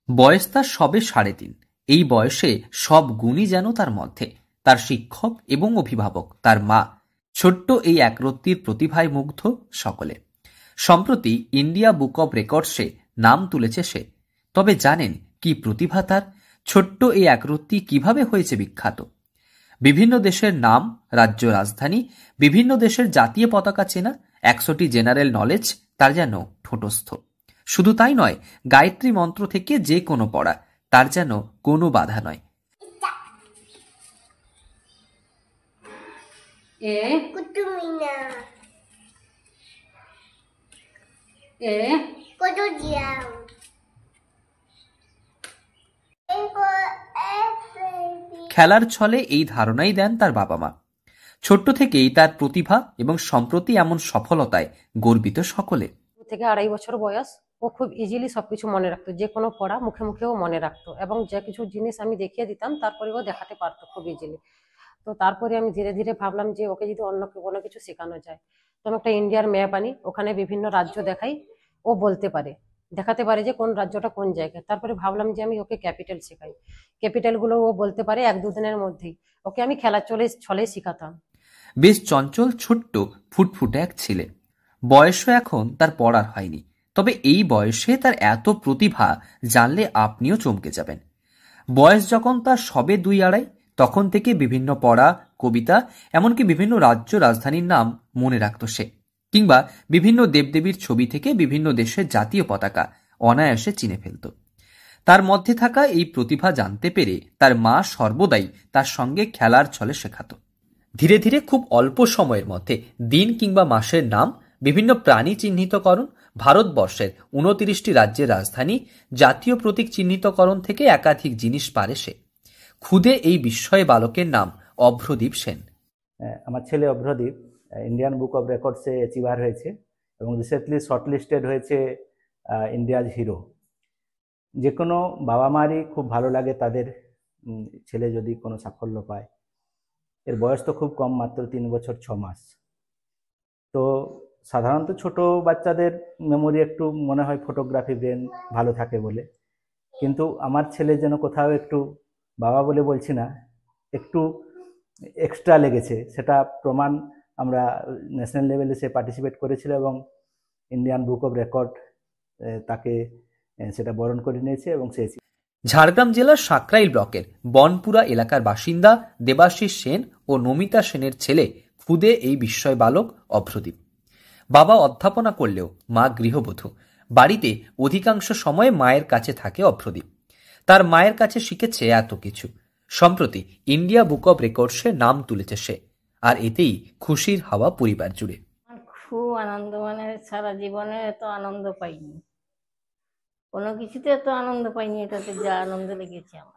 বয়স তার সবে ৩.৫। এই বয়সে সব গুণই যেন তার মধ্যে। তার শিক্ষক এবং অভিভাবক, তার মা। ছোট্ট এই একরত্তির প্রতিভায় মুগ্ধ সকলে। সম্প্রতি ইন্ডিয়া বুক অব রেকর্ডসে নাম তুলেছে সে। তবে জানেন কি প্রতিভা তার? ছোট্ট এই একরত্তি কিভাবে হয়েছে বিখ্যাত? বিভিন্ন দেশের নাম, রাজ্য রাজধানী, বিভিন্ন দেশের জাতীয় পতাকা চেনা, ১০০টি জেনারেল নলেজ তার যেন ঠোঁটস্থ। শুধু তাই নয়, গায়ত্রী মন্ত্র থেকে যে কোনো পড়া তার যেন কোনো বাধা নয়। খেলার ছলে এই ধারণাই দেন তার বাবা মা। ছোট্ট থেকেই তার প্রতিভা এবং সম্প্রতি এমন সফলতায় গর্বিত সকলে। থেকে ২.৫ বছর বয়স, ও খুব ইজিলি সবকিছু মনে রাখতো। যে কোনো পড়া মুখে মুখেও মনে রাখতো, এবং যে কিছু জিনিস আমি দেখিয়ে দিতাম তারপরে ও দেখাতে পারতো খুব ইজিলি। তো তারপরে আমি ধীরে ধীরে ভাবলাম যে ওকে যদি অন্য কোনো কিছু শেখানো যায়। তো আমি একটা ইন্ডিয়ার ম্যাপ আনি, ওখানে বিভিন্ন রাজ্য দেখাই, ও বলতে পারে, দেখাতে পারে যে কোন রাজ্যটা কোন জায়গায়। তারপরে ভাবলাম যে আমি ওকে ক্যাপিটাল শেখাই, ক্যাপিটালগুলো ও বলতে পারে ১-২ দিনের মধ্যেই। ওকে আমি খেলার ছলে শেখাতাম। বেশ চঞ্চল, ছোট্ট, ফুটফুটে এক ছেলে। বয়সও এখন তার পড়ার হয়নি, তবে এই বয়সে তার এত প্রতিভা জানলে আপনিও চমকে যাবেন। বয়স যখন তার সবে ২-২.৫, তখন থেকে বিভিন্ন পড়া, কবিতা, এমনকি বিভিন্ন রাজ্য রাজধানীর নাম মনে রাখত সে। কিংবা বিভিন্ন দেবদেবীর ছবি থেকে বিভিন্ন দেশের জাতীয় পতাকা অনায়াসে চিনে ফেলত। তার মধ্যে থাকা এই প্রতিভা জানতে পেরে তার মা সর্বদাই তার সঙ্গে খেলার ছলে শেখাত। ধীরে ধীরে খুব অল্প সময়ের মধ্যে দিন কিংবা মাসের নাম, বিভিন্ন প্রাণী চিহ্নিতকরণ, ভারতবর্ষের ২৯টি রাজ্যের রাজধানী, জাতীয় প্রতীক চিহ্নিতকরণ থেকে একাধিক জিনিস পারে সে। খুদে এই বিস্ময় বালকের নাম অভ্রদীপ সেন। আমার ছেলে অভ্রদীপ ইন্ডিয়ান বুক অব রেকর্ডসে অ্যাচিভার হয়েছে এবং রিসেন্টলি শর্টলিস্টেড হয়েছে ইন্ডিয়াজ হিরো। যে কোনো বাবা মারই খুব ভালো লাগে তাদের ছেলে যদি কোনো সাফল্য পায়। এর বয়স তো খুব কম, মাত্র ৩ বছর ৬ মাস। তো সাধারণত ছোট বাচ্চাদের মেমোরি একটু মনে হয় ফটোগ্রাফি ব্রেন ভালো থাকে বলে, কিন্তু আমার ছেলে যেন কোথাও একটু, বাবা বলে বলছি না, একটু এক্সট্রা লেগেছে। সেটা প্রমাণ আমরা ন্যাশনাল লেভেলে সে পার্টিসিপেট করেছিল এবং ইন্ডিয়ান বুক অব রেকর্ড তাকে সেটা বরণ করে নিয়েছে এবং সে। ঝাড়গ্রাম জেলার সাঁকরাইল ব্লকের বনপুরা এলাকার বাসিন্দা দেবাশিস সেন ও নমিতা সেনের ছেলে খুদে এই বিস্ময় বালক অভ্রদীপ। বাবা অধ্যাপনা করলেও মা গৃহবধূ। বাড়িতে অধিকাংশ সময় মায়ের কাছে থাকে অভ্রদীপ। তার মায়ের কাছে শিখেছে এত কিছু। সম্প্রতি ইন্ডিয়া বুক অব রেকর্ডসে নাম তুলেছে সে, আর এতেই খুশির হাওয়া পরিবার জুড়ে। খুব আনন্দ, মানে সারা জীবনে এত আনন্দ পাইনি, কোনো কিছুতে এত আনন্দ পাইনি, এটাতে যা আনন্দ লেগেছে আমার।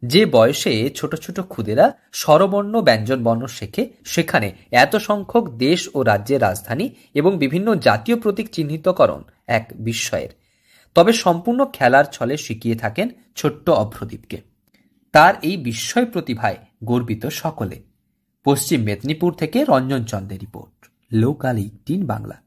যে বয়সে ছোট ছোট খুদেরা স্বরবর্ণ ব্যঞ্জন বর্ণ শেখে, সেখানে এত সংখ্যক দেশ ও রাজ্যের রাজধানী এবং বিভিন্ন জাতীয় প্রতীক চিহ্নিতকরণ এক বিস্ময়ের। তবে সম্পূর্ণ খেলার ছলে শিখিয়ে থাকেন ছোট্ট অভ্রদীপকে। তার এই বিস্ময় প্রতিভায় গর্বিত সকলে। পশ্চিম মেদিনীপুর থেকে রঞ্জন চন্দ্রের রিপোর্ট, লোকাল ১৮ বাংলা।